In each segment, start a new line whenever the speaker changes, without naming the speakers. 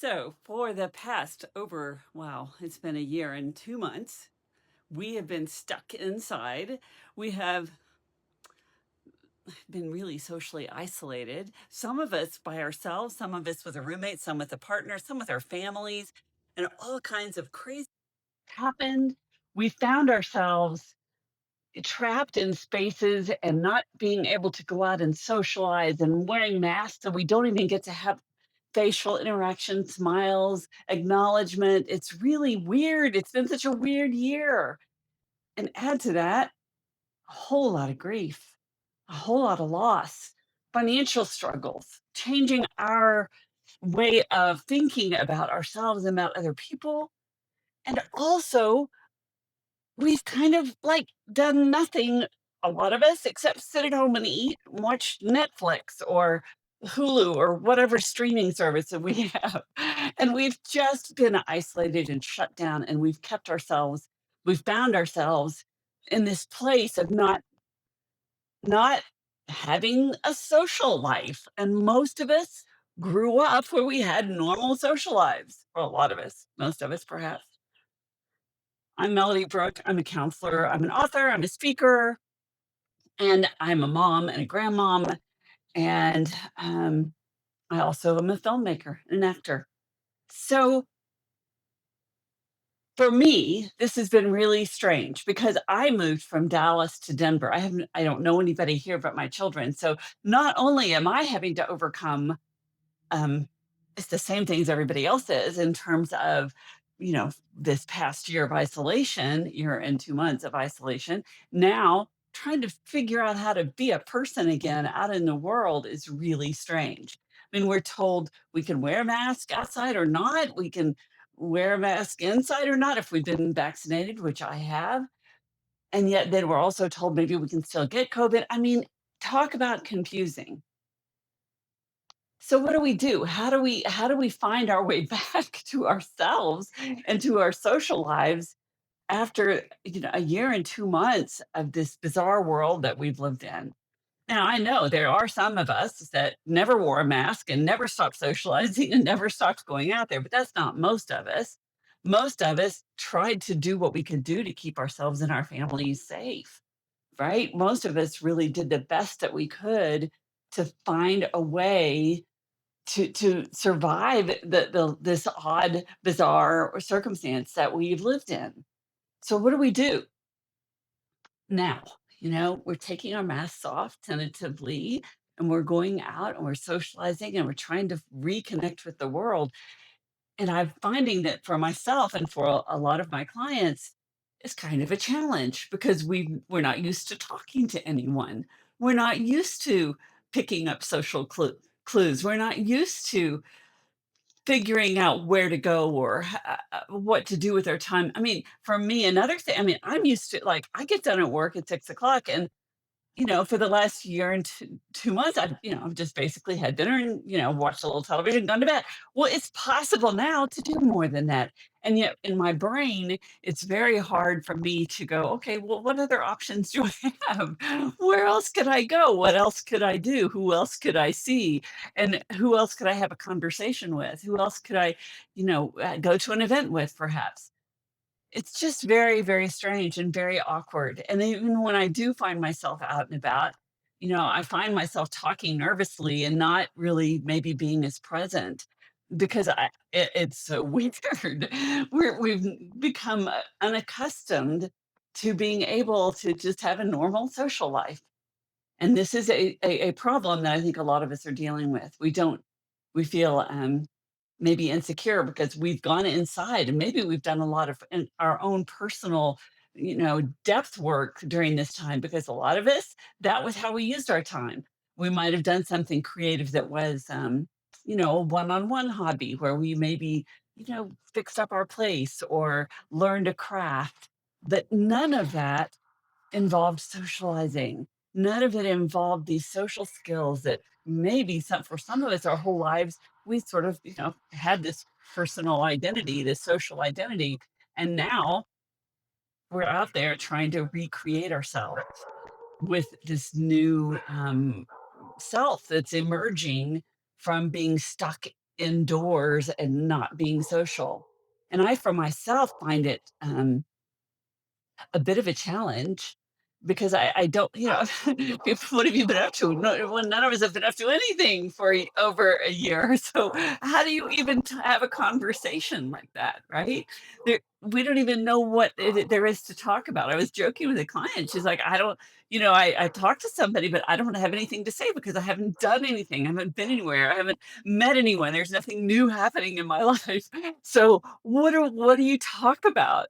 So, for the past wow, it's been a year and 2 months, we have been stuck inside. We have been really socially isolated. Some of us by ourselves, some of us with a roommate, some with a partner, some with our families, and all kinds of crazy happened. We found ourselves trapped in spaces and not being able to go out and socialize and wearing masks, so we don't even get to have facial interaction, smiles, acknowledgement. It's really weird. It's been such a weird year. And add to that, a whole lot of grief, a whole lot of loss, financial struggles, changing our way of thinking about ourselves and about other people. And also, we've kind of like done nothing, a lot of us, except sit at home and eat, watch Netflix or Hulu or whatever streaming service that we have. And we've just been isolated and shut down, and we've found ourselves in this place of not having a social life. And most of us grew up where we had normal social lives. Well, a lot of us, most of us perhaps. I'm Melody Brooke. I'm a counselor. I'm an author. I'm a speaker, and I'm a mom and a grandmom. And I also am a filmmaker, an actor. So for me, this has been really strange because I moved from Dallas to Denver. I don't know anybody here but my children. So not only am I having to overcome um, it's the same things everybody else is in terms of, this past year of isolation, year and 2 months of isolation. Now, trying to figure out how to be a person again out in the world is really strange. I mean, we're told we can wear a mask outside or not. We can wear a mask inside or not if we've been vaccinated, which I have. And yet, then we're also told maybe we can still get COVID. I mean, talk about confusing. So what do we do? How do we find our way back to ourselves and to our social lives after, a year and 2 months of this bizarre world that we've lived in? Now, I know there are some of us that never wore a mask and never stopped socializing and never stopped going out there, but that's not most of us. Most of us tried to do what we could do to keep ourselves and our families safe, right? Most of us really did the best that we could to find a way to survive this odd, bizarre circumstance that we've lived in. So what do we do now? We're taking our masks off tentatively, and we're going out and we're socializing and we're trying to reconnect with the world. And I'm finding that for myself and for a lot of my clients, it's kind of a challenge because we're not used to talking to anyone. We're not used to picking up social clues. We're not used to figuring out where to go or what to do with our time. I mean, for me, another thing, I mean, I'm used to like, I get done at work at 6 o'clock, and for the last year and 2 months, I've just basically had dinner and, watched a little television, gone to bed. Well, it's possible now to do more than that. And yet in my brain, it's very hard for me to go, okay, well, what other options do I have? Where else could I go? What else could I do? Who else could I see? And who else could I have a conversation with? Who else could I, go to an event with, perhaps? It's just very, very strange and very awkward, and even when I do find myself out and about, I find myself talking nervously and not really maybe being as present because it's so weird. We've become, unaccustomed to being able to just have a normal social life, and this is a problem that I think a lot of us are dealing with. We feel, maybe insecure because we've gone inside and maybe we've done a lot of our own personal, depth work during this time because a lot of us, that was how we used our time. We might have done something creative that was, a one-on-one hobby where we maybe, fixed up our place or learned a craft, but none of that involved socializing. None of it involved these social skills that maybe for some of us our whole lives we sort of, had this personal identity, this social identity. And now we're out there trying to recreate ourselves with this new self that's emerging from being stuck indoors and not being social. And I, for myself, find it a bit of a challenge because I don't, what have you been up to? No, well, none of us have been up to anything for over a year. So how do you even have a conversation like that, right? We don't even know what there is to talk about. I was joking with a client. She's like, I don't, I talked to somebody, but I don't have anything to say because I haven't done anything. I haven't been anywhere. I haven't met anyone. There's nothing new happening in my life. So what do you talk about?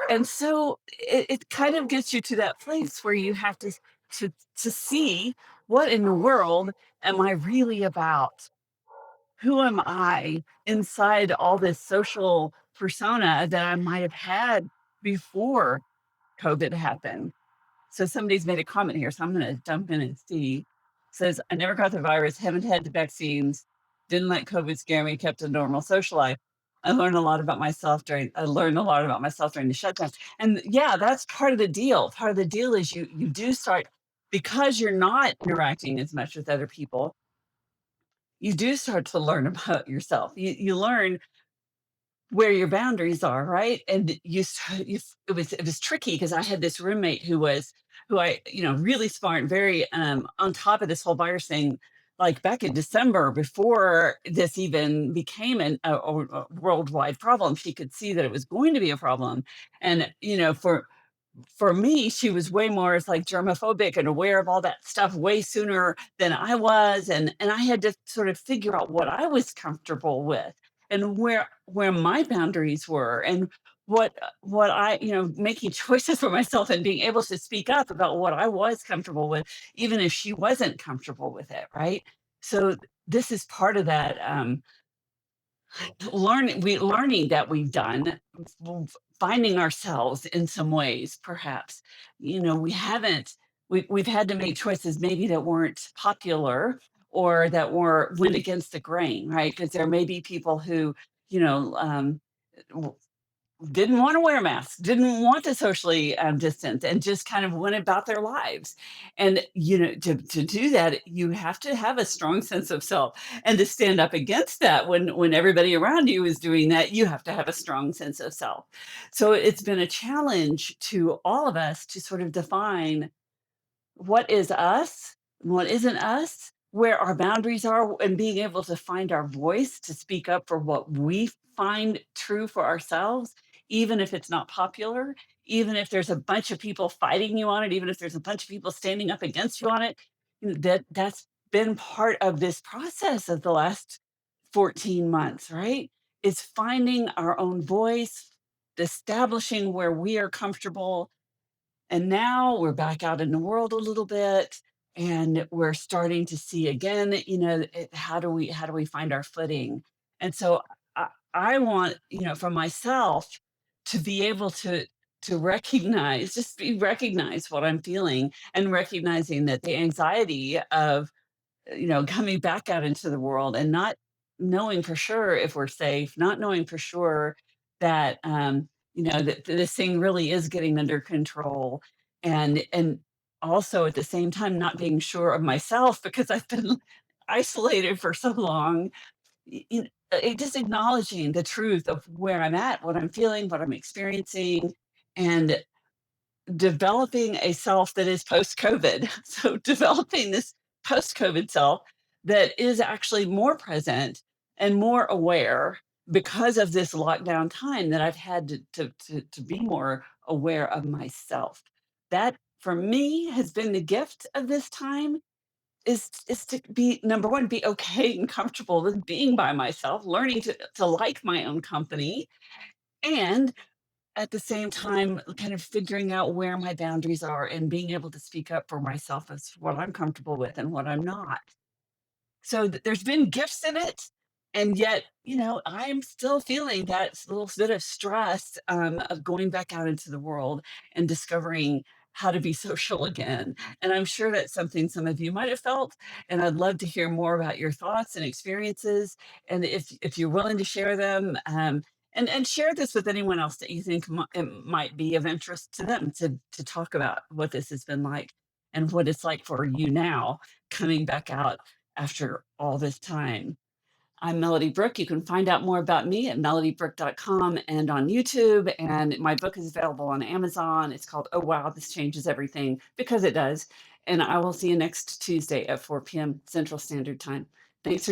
And so it kind of gets you to that place where you have to to see what in the world am I really about? Who am I inside all this social persona that I might have had before COVID happened? So somebody's made a comment here, so I'm gonna jump in and see. Says, "I never got the virus, haven't had the vaccines, didn't let COVID scare me, kept a normal social life. I learned a lot about myself during the shutdown." And yeah, that's part of the deal. Part of the deal is you do start, because you're not interacting as much with other people, you do start to learn about yourself. You learn where your boundaries are, right? And it was tricky because I had this roommate who I, really smart, very on top of this whole virus thing. Like back in December, before this even became a worldwide problem, she could see that it was going to be a problem. And for me, she was way more as like germophobic and aware of all that stuff way sooner than I was, and I had to sort of figure out what I was comfortable with and where my boundaries were and what I, making choices for myself and being able to speak up about what I was comfortable with, even if she wasn't comfortable with it, right? So this is part of that learning that we've done, finding ourselves in some ways, perhaps. We haven't we've had to make choices maybe that weren't popular or that went against the grain, right? Because there may be people who, you know, didn't wanna wear masks, didn't want to socially, distance, and just kind of went about their lives. And, to do that, you have to have a strong sense of self, and to stand up against that when everybody around you is doing that, you have to have a strong sense of self. So it's been a challenge to all of us to sort of define what is us and what isn't us, where our boundaries are, and being able to find our voice to speak up for what we find true for ourselves, even if it's not popular, even if there's a bunch of people fighting you on it, even if there's a bunch of people standing up against you on it. That's been part of this process of the last 14 months, right? Is finding our own voice, establishing where we are comfortable, and now we're back out in the world a little bit, and we're starting to see again, how do we find our footing? And so I want, for myself to be able to recognize, just be recognize what I'm feeling and recognizing that the anxiety of, coming back out into the world and not knowing for sure if we're safe, not knowing for sure that, that this thing really is getting under control. And also at the same time, not being sure of myself because I've been isolated for so long. Just acknowledging the truth of where I'm at, what I'm feeling, what I'm experiencing, and developing a self that is post-COVID. So developing this post-COVID self that is actually more present and more aware because of this lockdown time that I've had to be more aware of myself. That for me has been the gift of this time is to be number one, be okay and comfortable with being by myself, learning to like my own company, and at the same time, kind of figuring out where my boundaries are and being able to speak up for myself as what I'm comfortable with and what I'm not. So there's been gifts in it, and yet, I'm still feeling that little bit of stress of going back out into the world and discovering how to be social again. And I'm sure that's something some of you might have felt. And I'd love to hear more about your thoughts and experiences. And if you're willing to share them, and share this with anyone else that you think it might be of interest to them to talk about what this has been like and what it's like for you now coming back out after all this time. I'm Melody Brook. You can find out more about me at melodybrook.com and on YouTube. And my book is available on Amazon. It's called Oh Wow, This Changes Everything, because it does. And I will see you next Tuesday at 4 p.m. Central Standard Time. Thanks for